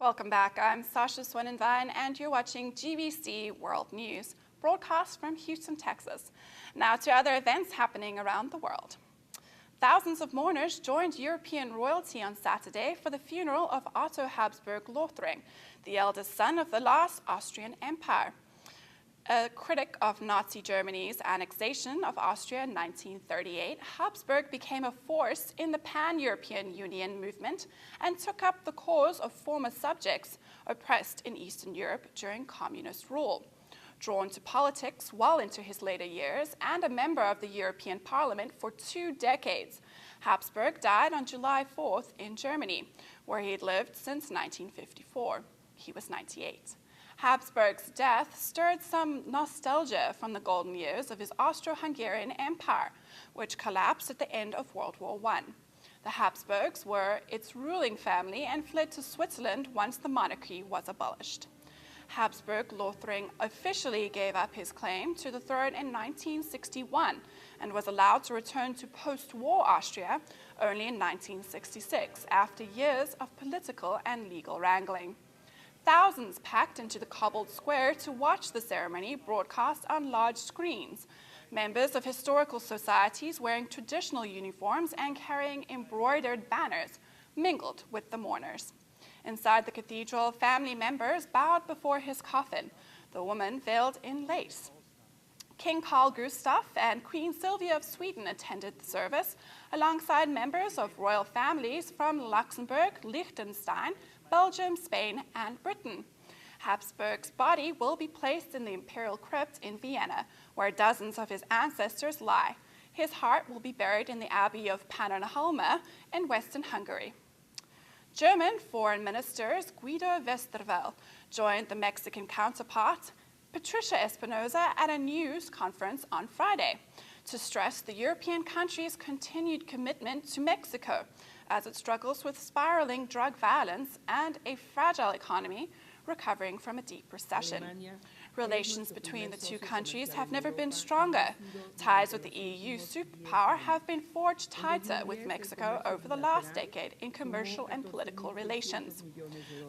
Welcome back. I'm Sasha Swinnenwein, and you're watching GBC World News, broadcast from Houston, Texas. Now to other events happening around the world. Thousands of mourners joined European royalty on Saturday for the funeral of Otto Habsburg-Lothringen, the eldest son of the last Austrian Empire. A critic of Nazi Germany's annexation of Austria in 1938, Habsburg became a force in the Pan-European Union movement and took up the cause of former subjects oppressed in Eastern Europe during communist rule. Drawn to politics well into his later years and a member of the European Parliament for 2 decades, Habsburg died on July 4th in Germany, where he had lived since 1954. He was 98. Habsburg's death stirred some nostalgia from the golden years of his Austro-Hungarian Empire, which collapsed at the end of World War I. The Habsburgs were its ruling family and fled to Switzerland once the monarchy was abolished. Habsburg-Lothringen officially gave up his claim to the throne in 1961 and was allowed to return to post-war Austria only in 1966, after years of political and legal wrangling. Thousands packed into the cobbled square to watch the ceremony broadcast on large screens. Members of historical societies wearing traditional uniforms and carrying embroidered banners mingled with the mourners. Inside the cathedral, family members bowed before his coffin, the woman veiled in lace. King Carl Gustaf and Queen Sylvia of Sweden attended the service, alongside members of royal families from Luxembourg, Liechtenstein, Belgium, Spain, and Britain. Habsburg's body will be placed in the imperial crypt in Vienna, where dozens of his ancestors lie. His heart will be buried in the Abbey of Pannonhalma in western Hungary. German Foreign Ministers Guido Westerwelle joined the Mexican counterpart, Patricia Espinosa, at a news conference on Friday to stress the European country's continued commitment to Mexico as it struggles with spiraling drug violence and a fragile economy recovering from a deep recession. Relations between the two countries have never been stronger. Ties with the EU superpower have been forged tighter with Mexico over the last decade in commercial and political relations.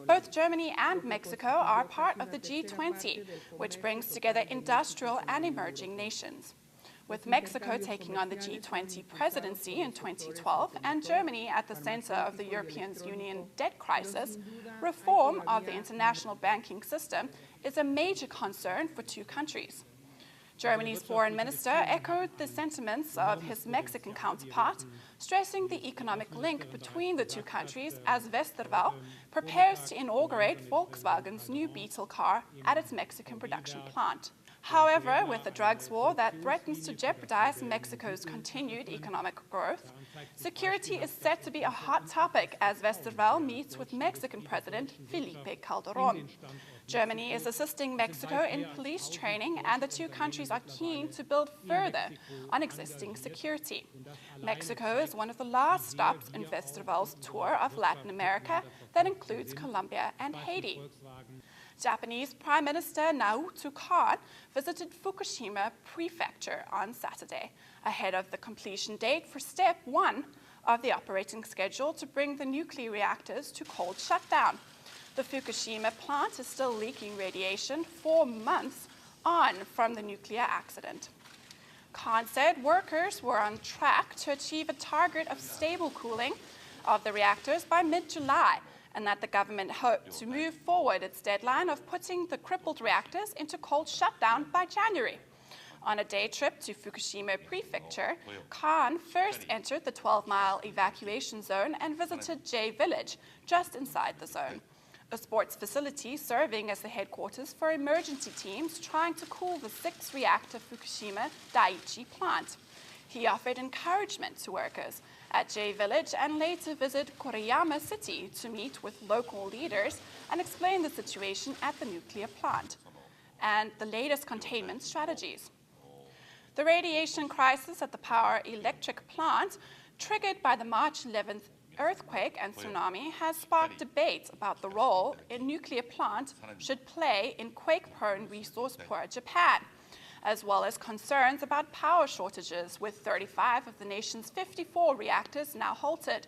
Both Germany and Mexico are part of the G20, which brings together industrial and emerging nations. With Mexico taking on the G20 presidency in 2012 and Germany at the center of the European Union debt crisis, reform of the international banking system is a major concern for two countries. Germany's foreign minister echoed the sentiments of his Mexican counterpart, stressing the economic link between the two countries as Westerwelle prepares to inaugurate Volkswagen's new Beetle car at its Mexican production plant. However, with the drugs war that threatens to jeopardize Mexico's continued economic growth, security is set to be a hot topic as Westerwelle meets with Mexican President Felipe Calderón. Germany is assisting Mexico in police training, and the two countries are keen to build further on existing security. Mexico is one of the last stops in Westerwelle's tour of Latin America that includes Colombia and Haiti. Japanese Prime Minister Naoto Kan visited Fukushima Prefecture on Saturday, ahead of the completion date for Step 1 of the operating schedule to bring the nuclear reactors to cold shutdown. The Fukushima plant is still leaking radiation 4 months on from the nuclear accident. Kan said workers were on track to achieve a target of stable cooling of the reactors by mid-July, and that the government hoped to move forward its deadline of putting the crippled reactors into cold shutdown by January. On a day trip to Fukushima Prefecture, Kan first entered the 12-mile evacuation zone and visited J Village, just inside the zone, a sports facility serving as the headquarters for emergency teams trying to cool the 6-reactor Fukushima Daiichi plant. He offered encouragement to workers at J Village and later visited Koriyama City to meet with local leaders and explain the situation at the nuclear plant and the latest containment strategies. The radiation crisis at the power electric plant, triggered by the March 11th earthquake and tsunami, has sparked debate about the role a nuclear plant should play in quake-prone resource-poor Japan, as well as concerns about power shortages with 35 of the nation's 54 reactors now halted.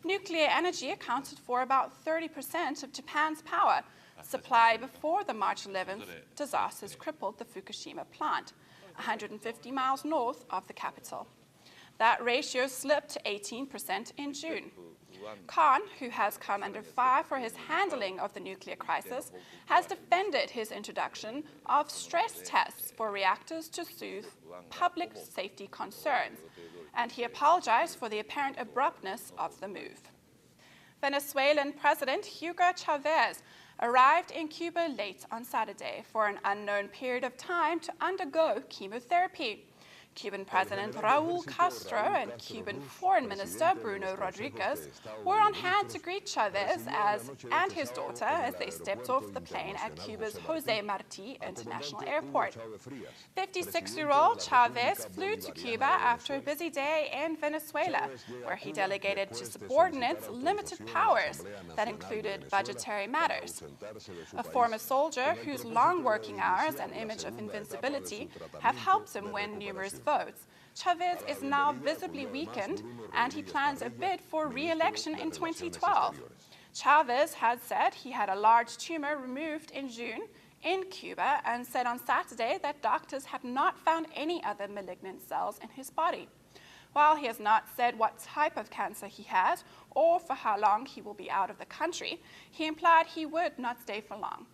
Nuclear energy accounted for about 30% of Japan's power supply before the March 11th disasters crippled the Fukushima plant, 150 miles north of the capital. That ratio slipped to 18% in June. Khan, who has come under fire for his handling of the nuclear crisis, has defended his introduction of stress tests for reactors to soothe public safety concerns, and he apologized for the apparent abruptness of the move. Venezuelan President Hugo Chavez arrived in Cuba late on Saturday for an unknown period of time to undergo chemotherapy. Cuban President Raúl Castro and Cuban Foreign Minister Bruno Rodriguez were on hand to greet Chavez and his daughter as they stepped off the plane at Cuba's José Martí International Airport. 56-year-old Chavez flew to Cuba after a busy day in Venezuela, where he delegated to subordinates limited powers that included budgetary matters. A former soldier whose long working hours and image of invincibility have helped him win numerous votes, Chavez is now visibly weakened, and he plans a bid for re-election in 2012. Chavez had said he had a large tumor removed in June in Cuba and said on Saturday that doctors have not found any other malignant cells in his body. While he has not said what type of cancer he has or for how long he will be out of the country, he implied he would not stay for long.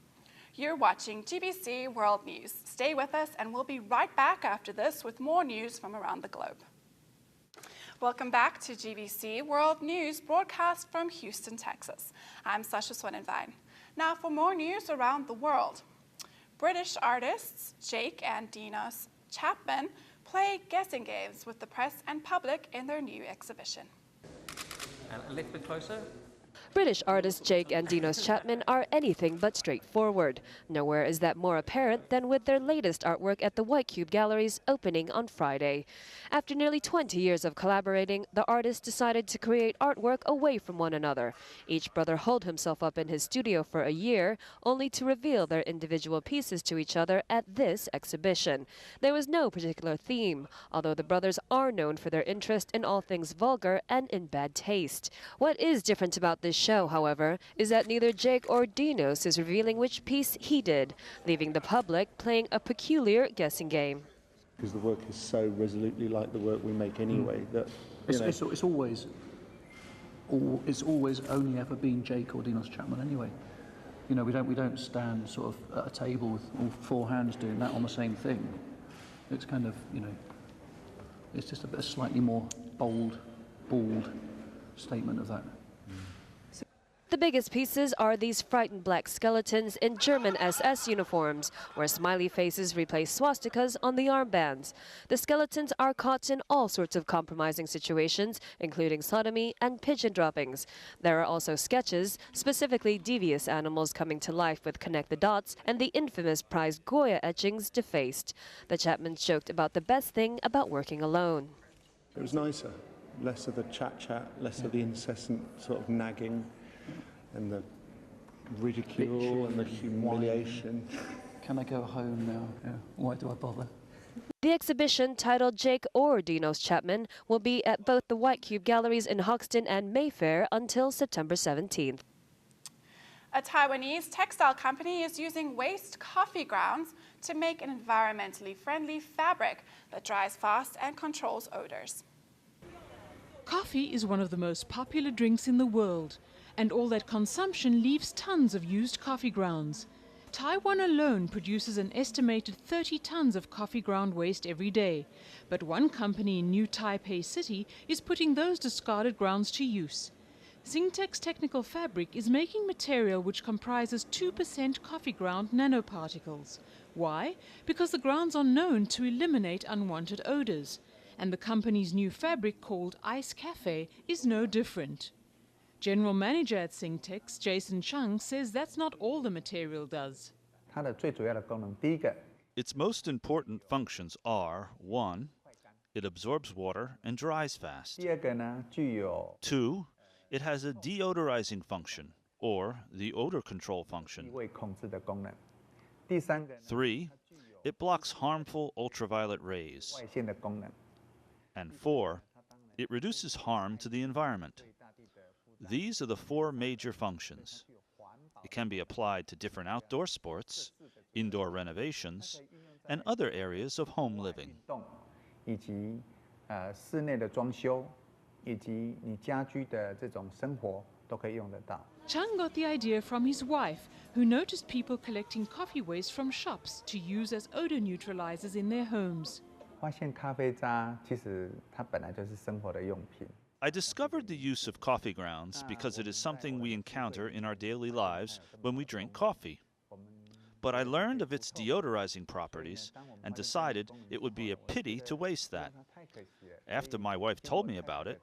You're watching GBC World News. Stay with us and we'll be right back after this with more news from around the globe. Welcome back to GBC World News, broadcast from Houston, Texas. I'm Sasha Swanenvine. Now for more news around the world. British artists Jake and Dinos Chapman play guessing games with the press and public in their new exhibition. And a little bit closer. British artists Jake and Dinos Chapman are anything but straightforward. Nowhere is that more apparent than with their latest artwork at the White Cube Gallery's opening on Friday. After nearly 20 years of collaborating, the artists decided to create artwork away from one another. Each brother holed himself up in his studio for a year, only to reveal their individual pieces to each other at this exhibition. There was no particular theme, although the brothers are known for their interest in all things vulgar and in bad taste. What is different about this show, however, is that neither Jake or Dinos is revealing which piece he did, leaving the public playing a peculiar guessing game. Because the work is so resolutely like the work we make anyway that it's always only ever been Jake or Dinos Chapman anyway. You know, we don't stand sort of at a table with all four hands doing that on the same thing. It's kind of, you know, it's just a slightly more bold, bald statement of that. The biggest pieces are these frightened black skeletons in German SS uniforms, where smiley faces replace swastikas on the armbands. The skeletons are caught in all sorts of compromising situations, including sodomy and pigeon droppings. There are also sketches, specifically devious animals coming to life with Connect the Dots and the infamous prized Goya etchings defaced. The Chapmans joked about the best thing about working alone. it was nicer. Less of the chat, less of the incessant sort of nagging and the ridicule and the humiliation. Can I go home now? Yeah. Why do I bother? The exhibition, titled Jake or Dinos Chapman, will be at both the White Cube Galleries in Hoxton and Mayfair until September 17th. A Taiwanese textile company is using waste coffee grounds to make an environmentally friendly fabric that dries fast and controls odors. Coffee is one of the most popular drinks in the world, and all that consumption leaves tons of used coffee grounds. Taiwan alone produces an estimated 30 tons of coffee ground waste every day, but one company in New Taipei City is putting those discarded grounds to use. Xingtech's technical fabric is making material which comprises 2% coffee ground nanoparticles. Why? Because the grounds are known to eliminate unwanted odors, and the company's new fabric, called Ice Cafe, is no different. General Manager at Xingtech, Jason Chung, says that's not all the material does. Its most important functions are: 1. It absorbs water and dries fast. 2. It has a deodorizing function, or the odor control function. 3. It blocks harmful ultraviolet rays. And 4. It reduces harm to the environment. These are the four major functions. It can be applied to different outdoor sports, indoor renovations, and other areas of home living. 以及室内的装修，以及你家居的这种生活都可以用得到。 Chang got the idea from his wife, who noticed people collecting coffee waste from shops to use as odor neutralizers in their homes. 发现咖啡渣其实它本来就是生活的用品。 I discovered the use of coffee grounds because it is something we encounter in our daily lives when we drink coffee. But I learned of its deodorizing properties and decided it would be a pity to waste that. After my wife told me about it,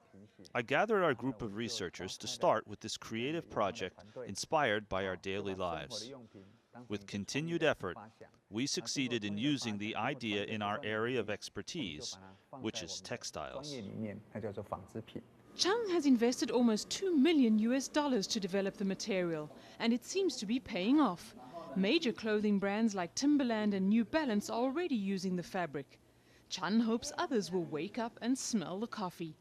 I gathered our group of researchers to start with this creative project inspired by our daily lives. With continued effort, we succeeded in using the idea in our area of expertise, which is textiles. Chang has invested almost $2 million to develop the material, and it seems to be paying off. Major clothing brands like Timberland and New Balance are already using the fabric. Chan hopes others will wake up and smell the coffee.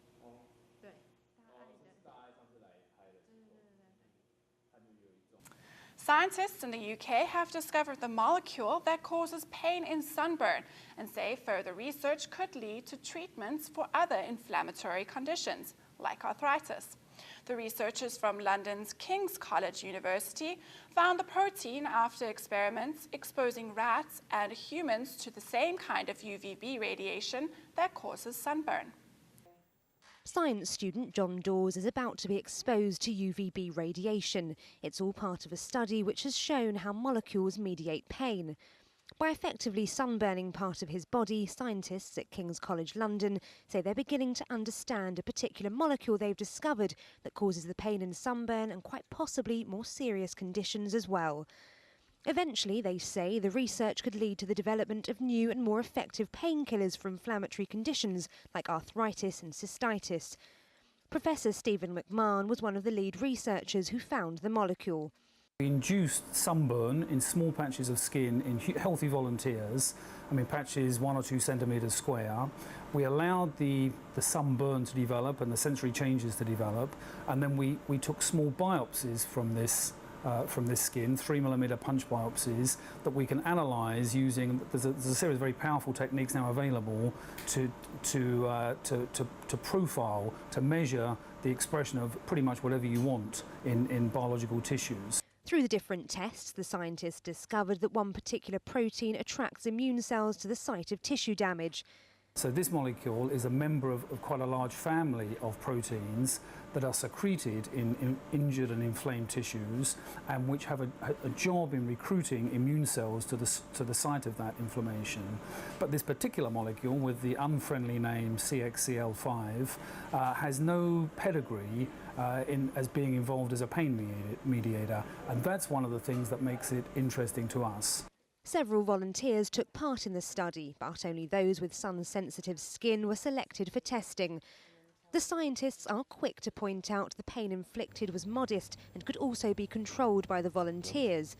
Scientists in the UK have discovered the molecule that causes pain in sunburn and say further research could lead to treatments for other inflammatory conditions, like arthritis. The researchers from London's King's College University found the protein after experiments exposing rats and humans to the same kind of UVB radiation that causes sunburn. Science student John Dawes is about to be exposed to UVB radiation. It's all part of a study which has shown how molecules mediate pain. By effectively sunburning part of his body, scientists at King's College London say they're beginning to understand a particular molecule they've discovered that causes the pain in sunburn and quite possibly more serious conditions as well. Eventually, they say, the research could lead to the development of new and more effective painkillers for inflammatory conditions like arthritis and cystitis. Professor Stephen McMahon was one of the lead researchers who found the molecule. We induced sunburn in small patches of skin in healthy volunteers, patches 1 or 2 centimetres square. We allowed the sunburn to develop and the sensory changes to develop, and then we took small biopsies from this skin, 3mm punch biopsies, that we can analyse using. There's a series of very powerful techniques now available to profile, to measure the expression of pretty much whatever you want in biological tissues. Through the different tests, the scientists discovered that one particular protein attracts immune cells to the site of tissue damage. So this molecule is a member of quite a large family of proteins that are secreted in injured and inflamed tissues, and which have a job in recruiting immune cells to the site of that inflammation. But this particular molecule, with the unfriendly name CXCL5, has no pedigree as being involved as a pain mediator, and that's one of the things that makes it interesting to us. Several volunteers took part in the study, but only those with sun-sensitive skin were selected for testing. The scientists are quick to point out the pain inflicted was modest and could also be controlled by the volunteers.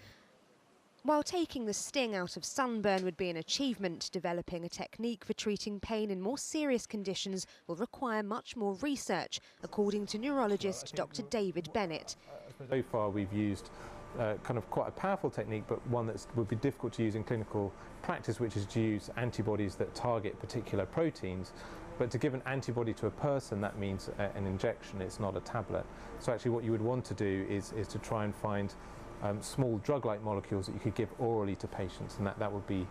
While taking the sting out of sunburn would be an achievement, developing a technique for treating pain in more serious conditions will require much more research, according to neurologist Dr. David Bennett. So far we've used kind of quite a powerful technique, but one that would be difficult to use in clinical practice, which is to use antibodies that target particular proteins. But to give an antibody to a person, that means an injection, it's not a tablet. So actually what you would want to do is to try and find small drug-like molecules that you could give orally to patients, and that would be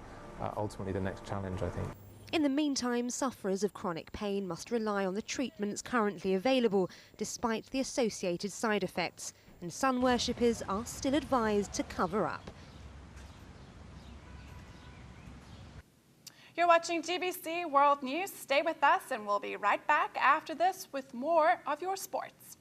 ultimately the next challenge, I think. In the meantime, sufferers of chronic pain must rely on the treatments currently available, despite the associated side effects, and sun worshippers are still advised to cover up. You're watching GBC World News. Stay with us and we'll be right back after this with more of your sports.